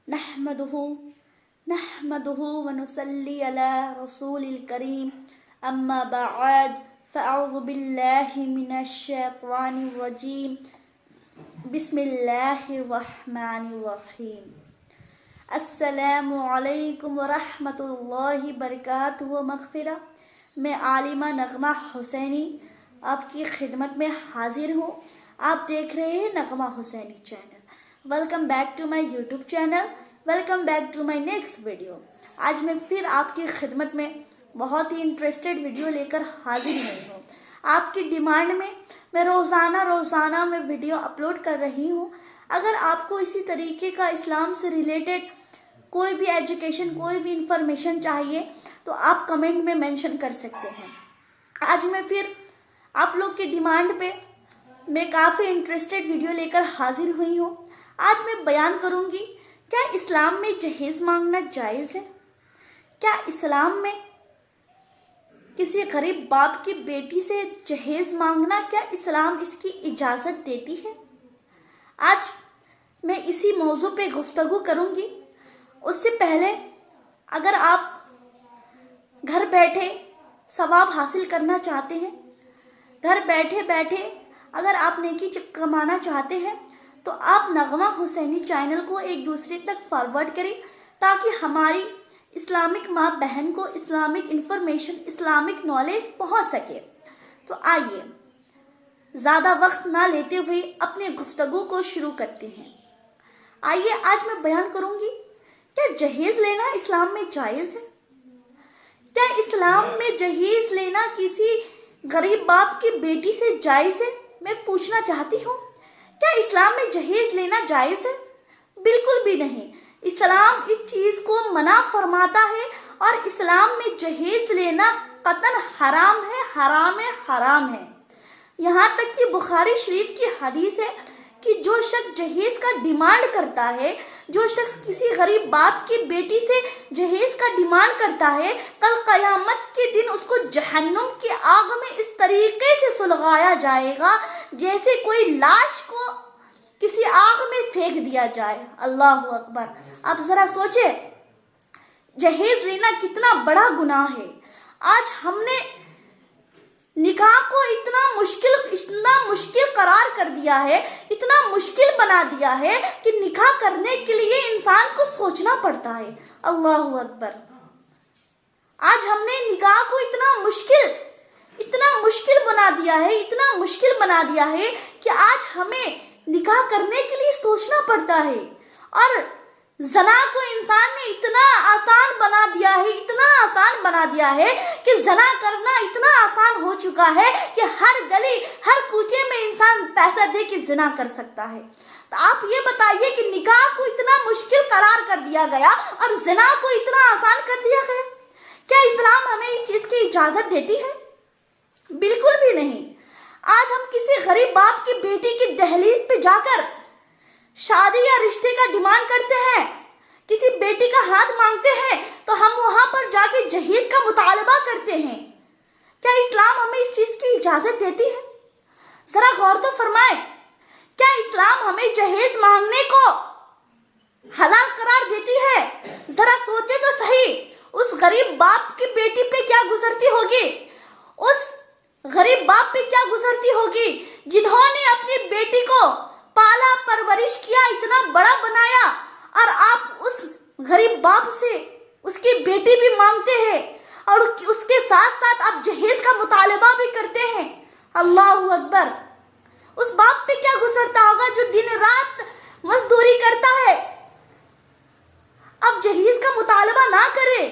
नहमदुहु व नुसल्ली अला रसूलिल करीम अम्मा बअद फ़अऊज़ु बिल्लाहि मिनश शैतानिर रजीम बिस्मिल्लाहिर रहमानिर रहीम। अस्सलामु अलैकुम व रहमतुल्लाहि बरकातुहु व मग़फ़िरा। मैं आलिमा नग़मा हुसैनी आपकी खिदमत में हाजिर हूँ। आप देख रहे हैं नग़मा Hussaini channel. Welcome back to my YouTube channel, welcome back to my next video. आज मैं फिर आपकी खिदमत में बहुत ही इंटरेस्टेड वीडियो लेकर हाजिर हुई हूँ। आपकी डिमांड में मैं रोज़ाना मैं वीडियो अपलोड कर रही हूँ। अगर आपको इसी तरीके का इस्लाम से रिलेटेड कोई भी एजुकेशन, कोई भी इंफॉर्मेशन चाहिए तो आप कमेंट में मेंशन कर सकते हैं। आज मैं फिर आप लोग की डिमांड पे मैं काफ़ी इंटरेस्टेड वीडियो लेकर हाजिर हुई हूँ। आज मैं बयान करूँगी, क्या इस्लाम में जहेज़ मांगना जायज़ है? क्या इस्लाम में किसी गरीब बाप की बेटी से जहेज़ मांगना, क्या इस्लाम इसकी इजाज़त देती है? आज मैं इसी मौजू पे गुफ्तगू करूँगी। उससे पहले अगर आप घर बैठे सवाब हासिल करना चाहते हैं, घर बैठे बैठे अगर आप नेकी कमाना चाहते हैं तो आप नग़मा हुसैनी चैनल को एक दूसरे तक फॉरवर्ड करें ताकि हमारी इस्लामिक माँ बहन को इस्लामिक इंफॉर्मेशन, इस्लामिक नॉलेज पहुँच सके। तो आइए ज़्यादा वक्त ना लेते हुए अपने गुफ्तगू को शुरू करते हैं। आइए आज मैं बयान करूँगी, क्या जहेज़ लेना इस्लाम में जायज़ है? क्या इस्लाम में जहेज़ लेना किसी गरीब बाप की बेटी से जायज़ है? मैं पूछना चाहती हूँ, क्या इस्लाम में जहेज़ लेना जायज़ है? बिल्कुल भी नहीं। इस्लाम इस चीज़ को मना फरमाता है और इस्लाम में जहेज़ लेना कतन हराम है, हराम है। यहाँ तक कि बुखारी शरीफ की हदीस है कि जो शख्स जहेज़ का डिमांड करता है, जो शख्स किसी गरीब बाप की बेटी से जहेज़ का डिमांड करता है, कल क़यामत के दिन उसको जहन्नुम की आग में इस तरीके से सुलगाया जाएगा जैसे कोई लाश को किसी आग में फेंक दिया जाए। अल्लाहु अकबर। अब ज़रा सोचे, जहेज़ लेना कितना बड़ा गुनाह है। आज हमने निकाह को इतना मुश्किल करार कर दिया है, इतना मुश्किल बना दिया है कि निकाह करने के लिए इंसान को सोचना पड़ता है। अल्लाहु अकबर। आज हमने निकाह को इतना मुश्किल बना दिया है कि आज हमें निकाह करने के लिए सोचना पड़ता है। और ज़ना को इंसान ने इतना आसान बना दिया है कि ज़ना करना इतना आसान हो चुका है कि हर गली, हर कूचे में इंसान पैसा दे के ज़ना कर सकता है। तो आप ये बताइए कि निकाह को इतना मुश्किल करार कर दिया गया और ज़ना को इतना आसान कर दिया गया, क्या इस्लाम हमें इस चीज़ की इजाज़त देती है? बिल्कुल भी नहीं। आज हम किसी गरीब बाप की बेटी की दहलीज पे जाकर शादी या रिश्ते का डिमांड करते हैं, किसी बेटी का हाथ मांगते हैं तो हम वहां पर जाके जहेज़ का मुतालबा करते हैं। क्या इस्लाम हमें इस चीज की इजाजत देती है? जरा गौर तो फरमाए, क्या इस्लाम हमें जहेज़ मांगने को हलाल करार देती है? जरा सोचे तो सही, उस गरीब बाप की बेटी पे क्या गुजरती होगी, उस गरीब बाप पे क्या गुजरती होगी जिन्होंने अपनी बेटी को पाला, परवरिश किया, इतना बड़ा बनाया, और आप उस गरीब बाप से उसकी बेटी भी मांगते हैं और उसके साथ साथ आप जहेज़ का मुतालबा भी करते हैं। अल्लाहु अकबर। उस बाप पे क्या गुजरता होगा जो दिन रात मजदूरी करता है। अब जहेज़ का मुतालबा ना करें,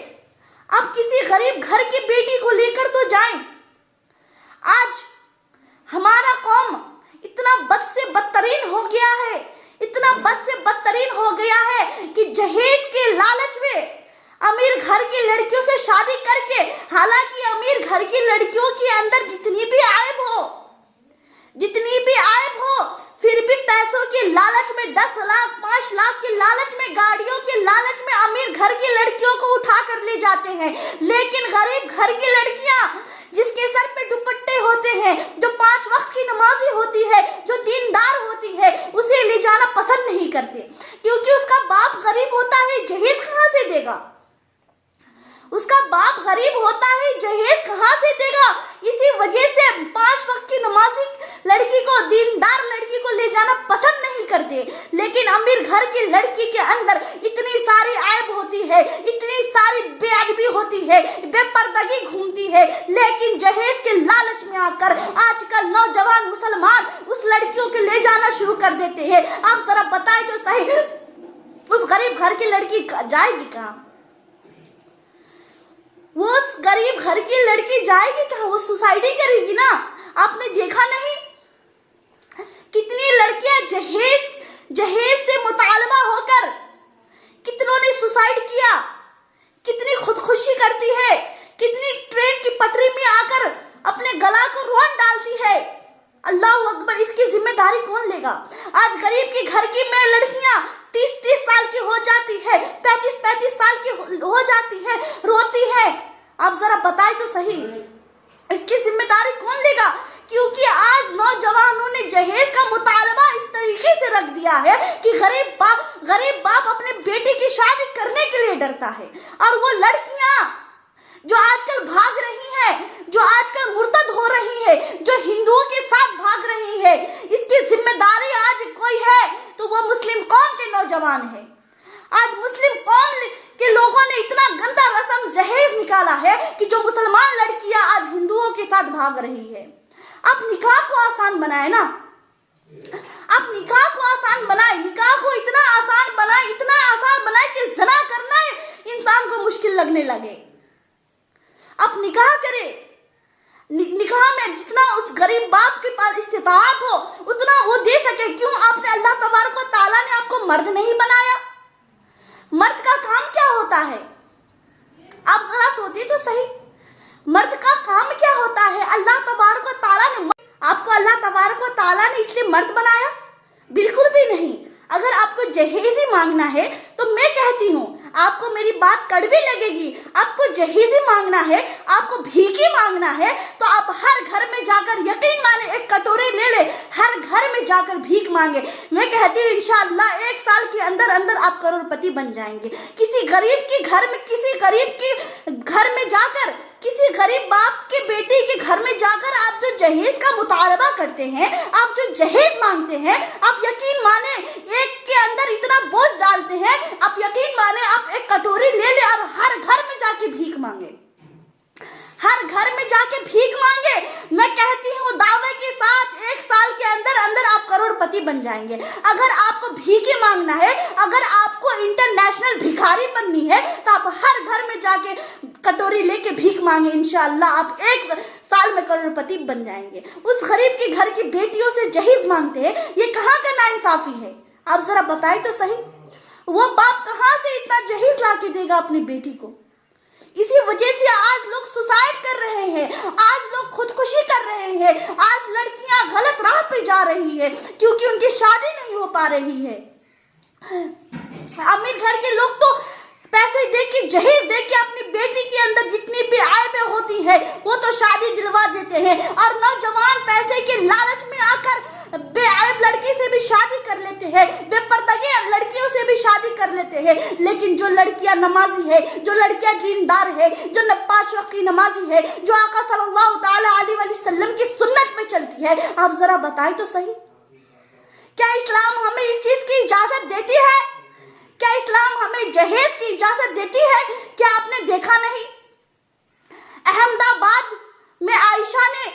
आप किसी गरीब घर की बेटी को लेकर तो जाएं। आज हमारा कौम इतना बद से बदतरीन हो गया है, इतना बद से बदतरीन हो गया है कि जहेज़ के लालच में अमीर घर की लड़कियों से शादी करके, हालांकि अमीर घर की लड़कियों के अंदर जितनी भी आयब हो, फिर भी पैसों के लालच में 10 लाख 5 लाख के लालच में, गाड़ियों के लालच में अमीर घर की लड़कियों को उठा कर ले जाते हैं। लेकिन गरीब घर की लड़कियां जिसके सर पे दुपट्टे होते हैं, जो 5 वक्त की नमाजी होती है, जो दीनदार होती है, उसे ले जाना पसंद नहीं करते क्योंकि उसका बाप गरीब होता है, जहेज कहाँ से देगा? उसका बाप गरीब होता है, जहेज कहाँ से देगा? इसी वजह से 5 वक्त की नमाजी लड़की को, दीनदार लड़की को ले जाना पसंद नहीं करते। लेकिन अमीर घर की लड़की के अंदर इतनी सारी ऐब होती है, इतनी सारी बेअदबी होती है, बेपर्दगी घूमती है, लेकिन जहेज के लालच में आकर आजकल नौजवान मुसलमान उस लड़कियों के ले जाना शुरू कर देते हैं। आप जरा बताएं तो सही, उस गरीब घर की लड़की जाएगी कहाँ? वो उस गरीब घर की लड़की जाएगी कहाँ? वो सुसाइड करेगी ना। आपने देखा नहीं कितनी लड़कियां जहेज से मुतालबा होकर कितनों ने सुसाइड किया, कितनी खुदकुशी करती है, कितनी ट्रेन की पटरी में आकर अपने गला को रोन डालती है। अल्लाह अकबर, इसकी जिम्मेदारी कौन लेगा? आज गरीब के घर की में लड़कियां 30-30 साल की हो जाती है, 35-35 साल की हो जाती है, रोती है। आप जरा बताएं तो सही, इसकी जिम्मेदारी कौन लेगा? क्योंकि आज नौजवानों ने जहेज का मुतालबा इस तरीके से रख दिया है कि गरीब बाप अपने बेटे की शादी करने के लिए डरता है। और वो लड़कियां जो आजकल भाग रही हैं, जो आजकल मुर्तद हो रही है, जो हिंदुओं के साथ भाग रही है, इसकी जिम्मेदारी आज कोई है तो वो मुस्लिम कौम के नौजवान है। आज मुस्लिम कौम के लोगों ने इतना गंदा रस्म जहेज निकाला है कि जो मुसलमान लड़कियां आज हिंदुओं के साथ भाग रही है। आप निकाह को आसान बनाए ना, आप निकाह को आसान बनाए, निकाह को इतना आसान बनाए कि ज़िना करना इंसान को मुश्किल लगने लगे। आप निकाह करें, निकाह में जितना उस गरीब बाप के पास इस्तिताअत हो उतना वो दे सके। क्यों? आपने अल्लाह तबारक व तआला ने आपको मर्द नहीं बनाया? मर्द का काम क्या होता है? आप जरा सोचिए तो सही, मर्द का काम क्या होता है? अल्लाह तबारक व तआला ने आपको इसलिए मर्द बनाया? बिल्कुल भी नहीं। अगर आपको जहेज ही मांगना है तो मैं कहती हूँ, आपको मेरी बात कड़वी लगेगी, आपको जहेज ही मांगना है, आपको भीख ही मांगना है तो आप हर घर में जाकर, यकीन माने, एक कटोरे ले ले, हर घर में जाकर भीख मांगे। मैं कहती हूँ इंशाअल्लाह 1 साल के अंदर अंदर आप करोड़पति बन जाएंगे। किसी गरीब के घर में जाकर, किसी गरीब बाप के बेटे के घर में जाकर आप जो जहेज का मुतालबा करते हैं, आप जो जहेज मांगते हैं, आप यकीन माने एक के अंदर इतना बोझ डालते हैं, आप यकीन माने आप एक कटोरी ले ले और हर घर में जाके भीख मांगे, हर घर में जाके भीख मांगे। मैं कहती हूँ दावे के साथ 1 साल के अंदर अंदर आप करोड़पति बन जाएंगे। अगर आपको भीख ही मांगना है, अगर आपको इंटरनेशनल भिखारी बननी है तो आप हर घर में जाके कटोरी लेके भीख मांगे, इंशाअल्लाह आप 1 साल में करोड़पति बन जाएंगे। उस गरीब के घर की बेटियों से जहेज मांगते हैं, ये कहाँ का नाइंसाफी है? आप जरा बताएं तो सही, वो बाप कहाँ से इतना जहेज ला के देगा अपनी बेटी को? इसी वजह से आज लोग सुसाइड कर रहे हैं, आज लोग खुदकुशी कर रहे हैं, आज लड़कियां गलत राह पे जा रही है क्योंकि उनकी शादी नहीं हो पा रही है। अमीर घर के लोग तो पैसे दे के, जहेज दे के अपनी बेटी के अंदर जितनी भी आयबें होती है वो तो शादी दिलवा देते हैं, और नौजवान पैसे के लालच में आकर बेआइब लड़की से भी शादी कर लेते हैं, बेपर्दगी लड़कियों से भी शादी कर लेते हैं। लेकिन जो लड़कियां नमाजी है, जो लड़कियां दीनदार है, जो 5 वक्त की नमाजी है, जो आका सल्लल्लाहु ताला अलैहि वसल्लम की सुन्नत पे चलती है, आप जरा बताएं तो सही, क्या इस्लाम हमें इस चीज की इजाजत देती है? क्या इस्लाम हमें जहेज की इजाजत देती है? क्या आपने देखा नहीं, अहमदाबाद में आयशा ने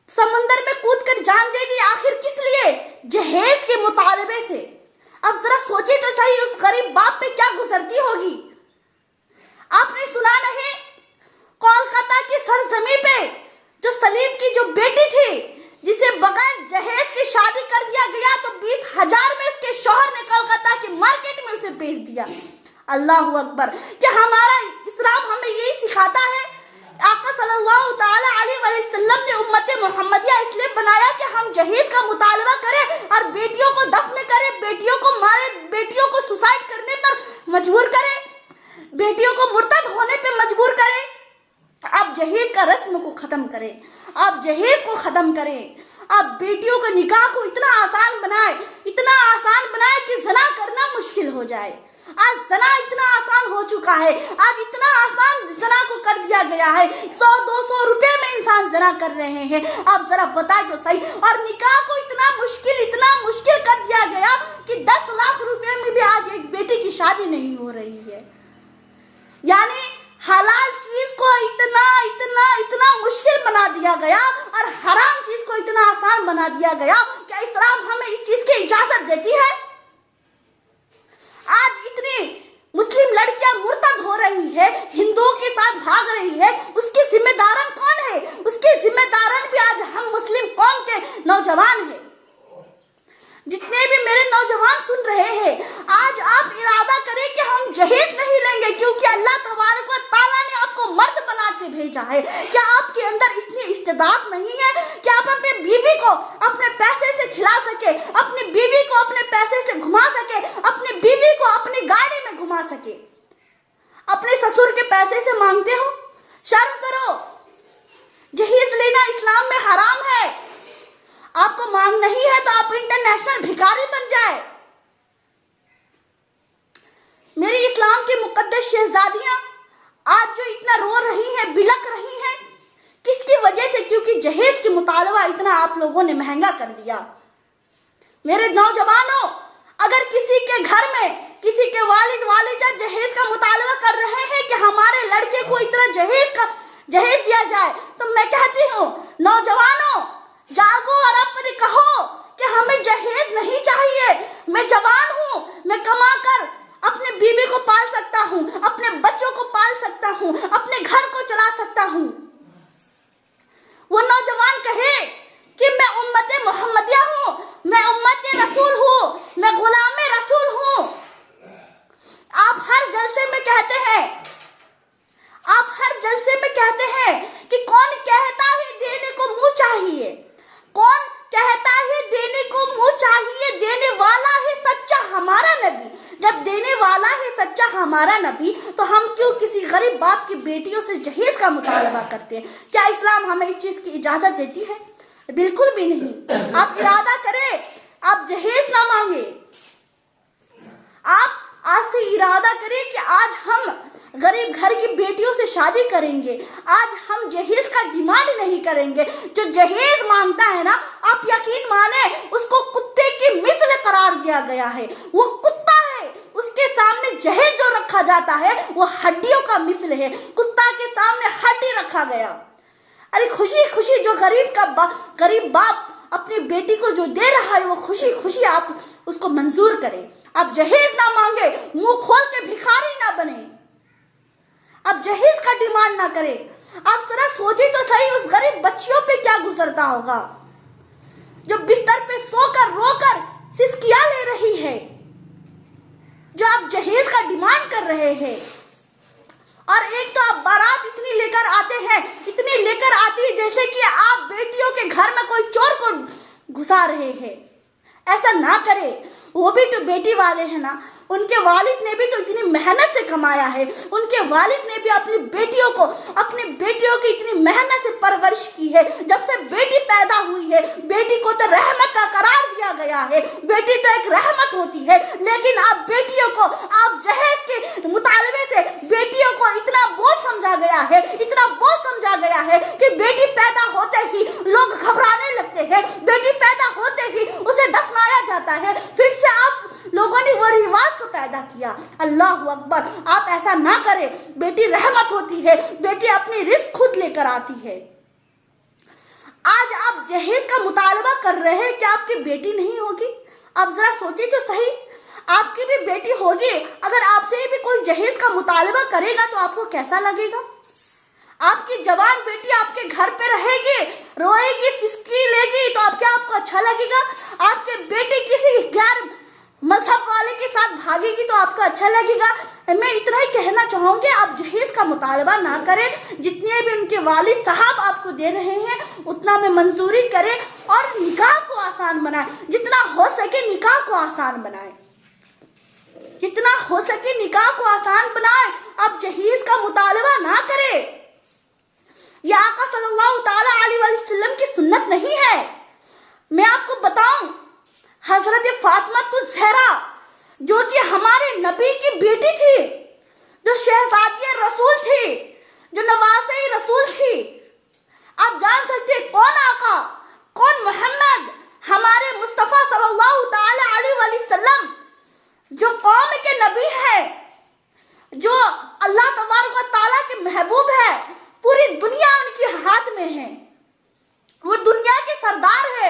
समुंदर में कूदकर जान दे दी, आखिर किस लिए? जहेज के मुतालबे से। अब जरा सोचिए तो सही, उस गरीब बाप पे क्या गुजरती होगी। आपने सुना नहीं, कोलकाता की सरजमी पे जो सलीम की जो बेटी थी, जिसे बगैर जहेज की शादी कर दिया गया, तो 20,000 में उसके शौहर ने कोलकाता के मार्केट में उसे बेच दिया। अल्लाह अकबर। क्या हमारा इस्लाम हमें यही सिखाता है? आका सल्लल्लाहु ताला अलैहि वसल्लम ने उम्मत मोहम्मदिया इसलिए बनाया कि हम जहेज का मुतालबा करें और बेटियों को दफन करें, बेटियों को मारे, बेटियों को सुसाइड करने पर मजबूर करें, बेटियों को मुर्तद होने पे मजबूर करें। आप जहेज का रस्म को खत्म करें, आप जहेज को खत्म करें, आप बेटियों के निकाह को इतना आसान बनाए कि ज़ना हो जाए। आज जना इतना आसान हो चुका है, आज इतना आसान जना को कर दिया गया है, 100-200 रुपए में इंसान जना कर रहे हैं। आप जरा बताए तो सही। और निकाह को इतना मुश्किल कर दिया गया कि 10 लाख रुपए में भी आज एक बेटी की शादी नहीं हो रही है। यानी हलाल चीज को इतना मुश्किल बना दिया गया और हराम चीज को इतना आसान बना दिया गया। क्या इस्लाम हमें इस चीज की इजाजत देती है? आज इतनी मुस्लिम लड़कियां मुर्तद हो रही है, हिंदुओं के साथ भाग रही है, उसकी जिम्मेदारन कौन है? उसकी जिम्मेदारन भी आज हम मुस्लिम कौम के नौजवान हैं। जितने भी मेरे नौजवान सुन रहे हैं, आज आप इरादा करें कि हम जहेज नहीं लेंगे, क्योंकि अल्लाह तबारक व तआला ने आपको मर्द बना के भेजा है। क्या आपके अंदर इतनी इस्तेदाद नहीं है कि आप अपने बीवी को अपने पैसे से खिला सके, अपनी बीवी को अपने पैसे से घुमा सके, अपनी बीवी को अपनी गाड़ी में घुमा सके? अपने ससुर के पैसे से मांगते हो? शर्म करो। जहेज लेना इस्लाम में हराम है। आपको मांग नहीं है तो आप इंटरनेशनल भिखारी बन जाए। मेरी इस्लाम की मुकद्दस शहजादियां आज जो इतना रो रही हैं, बिलक रही हैं, किसकी वजह से? क्योंकि जहेज की मुतालबा इतना आप लोगों ने महंगा कर दिया। मेरे नौजवानों, अगर किसी के घर में किसी के वालिदा जहेज का मुतालबा कर रहे हैं कि हमारे लड़के को इतना जहेज दिया जाए, तो मैं कहती हूँ नौजवानों, जागो और अपने कहो कि हमें जहेज नहीं चाहिए। मैं जवान हूँ, मैं कमा कर अपने बीवी को पाल सकता हूँ, अपने बच्चों को पाल सकता हूँ, अपने घर को चला सकता हूँ। वो नौजवान कहे कि मैं उम्मत मोहम्मदिया हूँ, मैं उम्मत रसूल हूँ, मैं गुलाम रसूल हूँ। आप हर जलसे में कहते हैं कि कौन कहता है देने को मुंह चाहिए, कौन कहता है देने को मुंह चाहिए, देने वाला है सच्चा हमारा नबी। जब देने वाला है सच्चा हमारा नबी, तो हम क्यों किसी गरीब बाप की बेटियों से जहेज का मुतालबा करते हैं? क्या इस्लाम हमें इस चीज की इजाजत देती है? बिल्कुल भी नहीं। आप इरादा करें, आप जहेज ना मांगे। आप आज से इरादा करें कि आज हम गरीब घर की बेटियों से शादी करेंगे, आज हम जहेज का डिमांड नहीं करेंगे। जो जहेज मांगता है ना, आप यकीन माने उसको कुत्ते की मिस्ल करार दिया गया है। वो कुत्ता है, उसके सामने जहेज जो रखा जाता है वो हड्डियों का मिस्ल है। कुत्ता के सामने हड्डी रखा गया। अरे खुशी खुशी जो गरीब बाप अपनी बेटी को जो दे रहा है, वो खुशी खुशी आप उसको मंजूर करें। आप जहेज ना मांगे, मुंह खोल के भिखारी ना बने, आप जहेज का डिमांड ना करें। आप जरा सोचे तो सही, उस गरीब बच्चियों पे क्या गुजरता होगा जो बिस्तर पे सोकर रोकर सिसकियां ले रही है, जो आप जहेज का डिमांड कर रहे हैं। और एक तो आप बारात इतनी लेकर आते हैं, इतनी लेकर आती है जैसे कि आप बेटियों के घर में कोई चोर को घुसा रहे हैं। ऐसा ना करें। वो भी तो बेटी वाले हैं ना, उनके वालिद ने भी तो इतनी मेहनत से कमाया है, उनके वालिद ने भी अपनी बेटियों की इतनी मेहनत से परवरिश की है। जब से बेटी पैदा हुई है, बेटी को तो रहमत का करार दिया गया है, बेटी तो एक रहमत होती है। लेकिन आप बेटियों को, आप जहेज के मुतालबे से बेटियों को इतना बोझ समझा गया है, इतना बोझ समझा गया है कि बेटी पैदा होते ही लोग घबराने लगते हैं, बेटी पैदा होते ही उसे दफनाया जाता है। फिर से आप लोगों ने वो रिवाज को पैदा किया। अल्लाह अकबर। आप ऐसा ना करें। बेटी रहमत होती है, बेटी अपनी रिस्क खुद लेकर आती है। आज आप जहेज का मुतालबा कर रहे हैं, क्या आपकी बेटी नहीं होगी? आप जरा सोचिए तो सही, आपकी भी बेटी होगी। अगर आपसे भी कोई जहेज का मुतालबा करेगा तो आपको कैसा लगेगा? आपकी जवान बेटी आपके घर पे रहेगी, रोएगी, सिसकी लेगी, तो आपको अच्छा लगेगा? आपके बेटी किसी गैर मजहब वाले के साथ भागेगी तो आपको अच्छा लगेगा? मैं इतना ही कहना चाहूंगी, आप जहेज का मुतालबा ना करें। जितने भी उनके वालिद साहब आपको दे रहे हैं उतना में मंजूरी करें और निकाह को आसान बनाएं। जितना हो सके निकाह को आसान बनाएं, जितना हो सके निकाह को आसान बनाएं। आप जहेज का मुतालबा ना करें। यह आका सल्लल्लाहु ताला अलैहि वसल्लम की सुन्नत नहीं है। मैं आपको बताऊं, हजरत फातिमा ज़हरा جو کہ ہمارے نبی کی بیٹی تھی، جو شہزادی رسول تھی، جو نواسہ رسول تھی. آپ جان سکتے ہیں کون آقا، کون محمد، ہمارے مصطفیٰ صلی اللہ تعالی علیہ وآلہ وسلم، جو قوم کے نبی ہے، جو اللہ تبارک و تعالیٰ کے محبوب ہے. پوری دنیا ان کے ہاتھ میں ہے. وہ دنیا کے سردار ہے،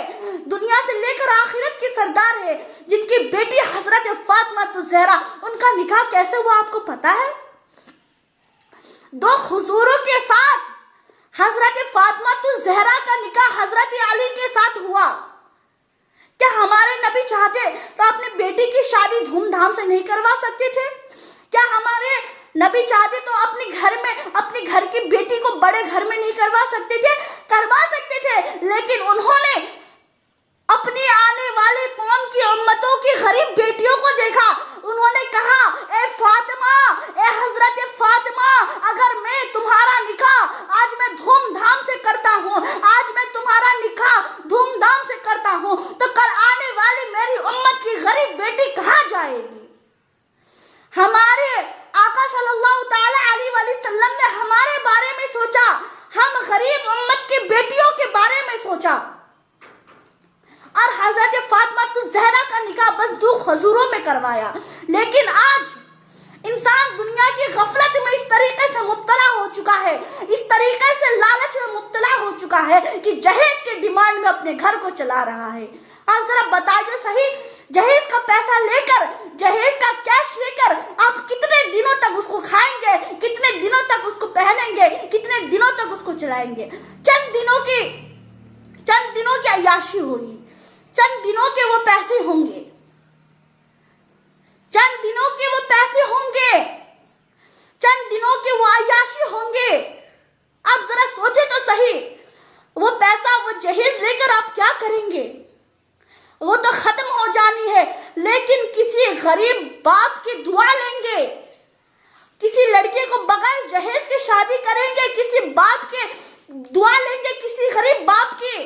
دنیا سے لے کر آخرت کے سردار ہے. جن کی بیٹی حضرت فاطمہ الزہرا، ان کا نکاح کیسے ہوا آپ کو پتا ہے؟ 2 حضوروں کے ساتھ حضرت فاطمہ الزہرا کا نکاح حضرت علی کے ساتھ ہوا. کیا ہمارے نبی چاہتے تو اپنی بیٹی کی شادی دھوم دھام سے نہیں کروا سکتے تھے؟ کیا ہمارے نبی چاہتے تو اپنے گھر کی بیٹی کو بڑے گھر میں نہیں کروا سکتے تھے؟ کروا سکتے تھے. لیکن انہوں نے اپنی آنے والے قوم کی امتوں کی غریب بیٹیوں کو دیکھا. انہوں نے کہا، اے فاطمہ، اے حضرت فاطمہ، اگر میں تمہارا نکاح آج میں دھوم دھام سے کرتا ہوں، آج میں تمہارا نکاح دھوم دھام سے کرتا ہوں، تو کل آنے والی میری امت کی غریب بیٹی کہاں جائے گی؟ ہمارے آقا صلی اللہ تعالی علیہ وآلہ وسلم نے ہمارے بارے میں سوچا، ہم غریب امت کی بیٹیوں کے بارے میں سوچا. اور حضرت فاطمہ الزہرا کا نکاح بس 2 حضوروں میں کروایا. لیکن آج انسان دنیا کی غفلت میں اس طریقے سے مبتلا ہو چکا ہے، اس طریقے سے لالچ میں مبتلا ہو چکا ہے کہ جہیز کے ڈیمانڈ میں اپنے گھر کو چلا رہا ہے. آپ ذرا بتائیے صحیح، جہیز کا پیسہ لے کر، جہیز کا کیش لے کر آپ کتنے دنوں تک اس کو کھائیں گے، کتنے دنوں تک اس کو پہنیں گے، کتنے دنوں تک اس کو چلائیں گے؟ چند دنوں کی عیاشی ہوگی، چند دنوں کے وہ پیسے ہوں گے، چند دنوں کے وہ پیسے ہوں گے، چند دنوں کے وہ عیاشی ہوں گے. آپ ذرا سوچیں تو صحیح، وہ پیسہ، وہ جہیز لے کر آپ کیا کریں گے؟ وہ تو ختم ہو جانی ہے. لیکن کسی غریب باپ کی دعا لیں گے، کسی لڑکے کو بغیر جہیز کے شادی کریں گے، کسی باپ کے دعا لیں گے، کسی غریب باپ کی،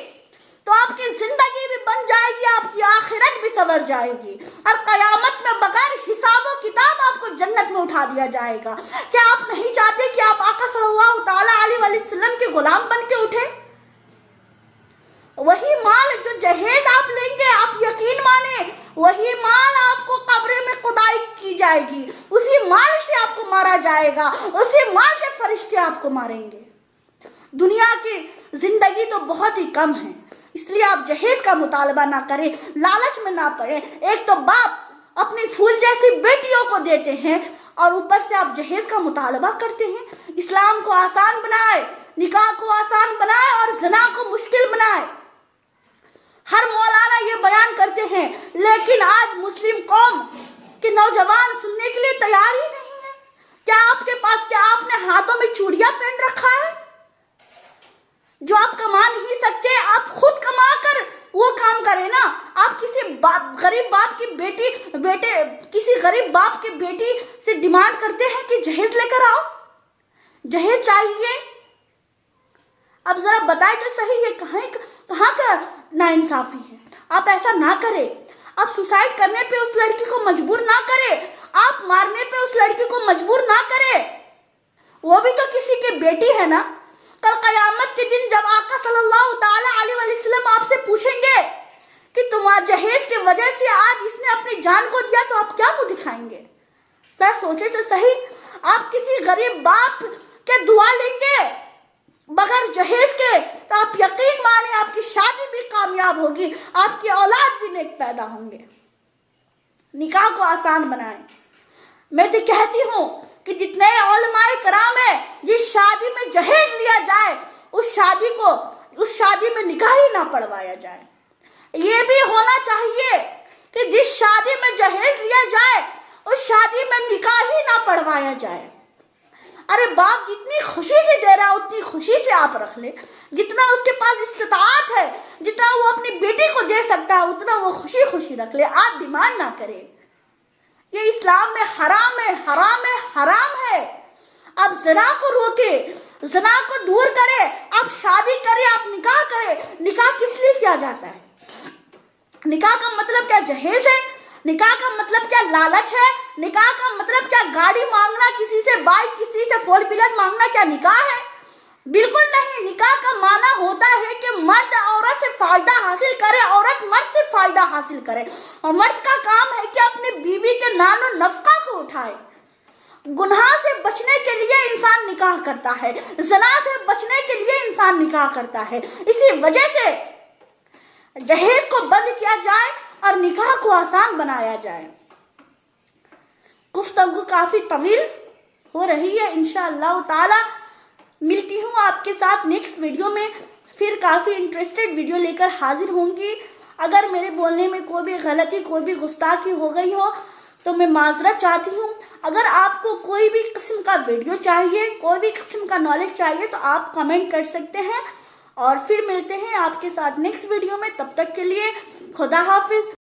تو آپ کی زندگی بھی بن جائے گی، آپ کی آخرت بھی سنور جائے گی، اور قیامت میں بغیر حساب و کتاب آپ کو جنت میں اٹھا دیا جائے گا. کیا آپ نہیں چاہتے کہ آپ آقا صلی اللہ تعالی علیہ وآلہ وسلم کے غلام بن کے اٹھے؟ وہی مال جو جہیز آپ لیں گے، آپ یقین مانیں، وہی مال آپ کو قبر میں کھدائی کی جائے گی، اسی مال سے آپ کو مارا جائے گا، اسی مال سے فرشتے آپ کو ماریں گے. دنیا کی زندگی تو بہت ہی کم ہے، اس لیے آپ جہیز کا مطالبہ نہ کریں، لالچ میں نہ پڑیں. ایک تو باپ اپنی پھول جیسی بیٹیوں کو دیتے ہیں اور اوپر سے آپ جہیز کا مطالبہ کرتے ہیں. اسلام کو آسان بنائے، نکاح کو آسان بنائے اور زنا کو مشکل بنائے. ہر مولانا یہ بیان کرتے ہیں، لیکن آج مسلم قوم کے نوجوان سننے کے لیے تیار ہی نہیں ہے. کیا آپ نے ہاتھوں میں چوڑیاں پہن رکھا ہے؟ جو آپ کما نہیں سکتے، آپ خود کما کر وہ کام کریں نا. آپ کسی غریب باپ کی کسی غریب باپ کی بیٹی سے ڈیمانڈ کرتے ہیں کہ جہیز لے کر آؤ، جہیز چاہیے. اب ذرا بتائیں تو صحیح، یہ کہاں کا ناانصافی ہے؟ آپ ایسا نہ کریں. آپ سوسائڈ کرنے پہ اس لڑکی کو مجبور نہ کریں، آپ مارنے پہ اس لڑکی کو مجبور نہ کریں. وہ بھی تو کسی کی بیٹی ہے نا. کل قیامت کے دن جب آقا صلی اللہ تعالی علیہ وسلم آپ سے پوچھیں گے کہ تمہارا جہیز کی وجہ سے آج اس نے اپنی جان کو دیا، تو آپ کیا منہ دکھائیں گے؟ ذرا سوچیں تو صحیح. آپ کسی غریب باپ کے دعا لیں گے بغیر جہیز کے، تو آپ یقین مانیں آپ کی شادی بھی کامیاب ہوگی، آپ کی اولاد بھی نیک پیدا ہوں گے. نکاح کو آسان بنائیں. میں تو کہتی ہوں کہ جتنے علماء کرام ہیں، جس شادی میں جہیز لیا جائے اس شادی میں نکاح ہی نہ پڑھوایا جائے. یہ بھی ہونا چاہیے کہ جس شادی میں جہیز لیا جائے اس شادی میں نکاح ہی نہ پڑھوایا جائے. ارے باپ جتنی خوشی سے دے رہا اتنی خوشی سے آپ رکھ لیں، جتنا اس کے پاس استطاعت ہے، جتنا وہ اپنی بیٹی کو دے سکتا ہے اتنا وہ خوشی رکھ لے. آپ ڈیمانڈ نہ کریں. یہ اسلام میں حرام ہے، حرام ہے، حرام ہے. آپ زنا کو روکے، زنا کو دور کرے، آپ شادی کرے، آپ نکاح کرے. نکاح کس لیے کیا جاتا ہے؟ نکاح کا مطلب کیا جہیز ہے؟ نکاح کا مطلب کیا لالچ ہے؟ نکاح کا مطلب کیا گاڑی مانگنا، کسی سے بائک، کسی سے 4 ویلر مانگنا کیا نکاح ہے؟ بالکل نہیں۔ نکاح کا معنی ہوتا ہے کہ مرد عورت سے فائدہ حاصل کرے، عورت مرد سے فائدہ حاصل کرے، اور مرد کا کام ہے کہ اپنی بیوی کے نان و نفقہ کو اٹھائے۔ گناہ سے بچنے کے لیے انسان نکاح کرتا ہے، زنا سے بچنے کے لیے انسان نکاح کرتا ہے۔ اسی وجہ سے جہیز کو بند کیا جائے اور نکاح کو آسان بنایا جائے۔ گفتگو کافی طویل ہو رہی ہے، انشاءاللہ تعالی ملتی ہوں آپ کے ساتھ نیکسٹ ویڈیو میں، پھر کافی انٹرسٹڈ ویڈیو لے کر حاضر ہوں گی۔ اگر میرے بولنے میں کوئی بھی غلطی، کوئی بھی گستاخی ہو گئی ہو تو میں معذرت چاہتی ہوں۔ اگر آپ کو کوئی بھی قسم کا ویڈیو چاہیے، کوئی بھی قسم کا نالج چاہیے تو آپ کمنٹ کر سکتے ہیں، اور پھر ملتے ہیں آپ کے ساتھ نیکسٹ ویڈیو میں۔ تب تک کے لیے خدا حافظ۔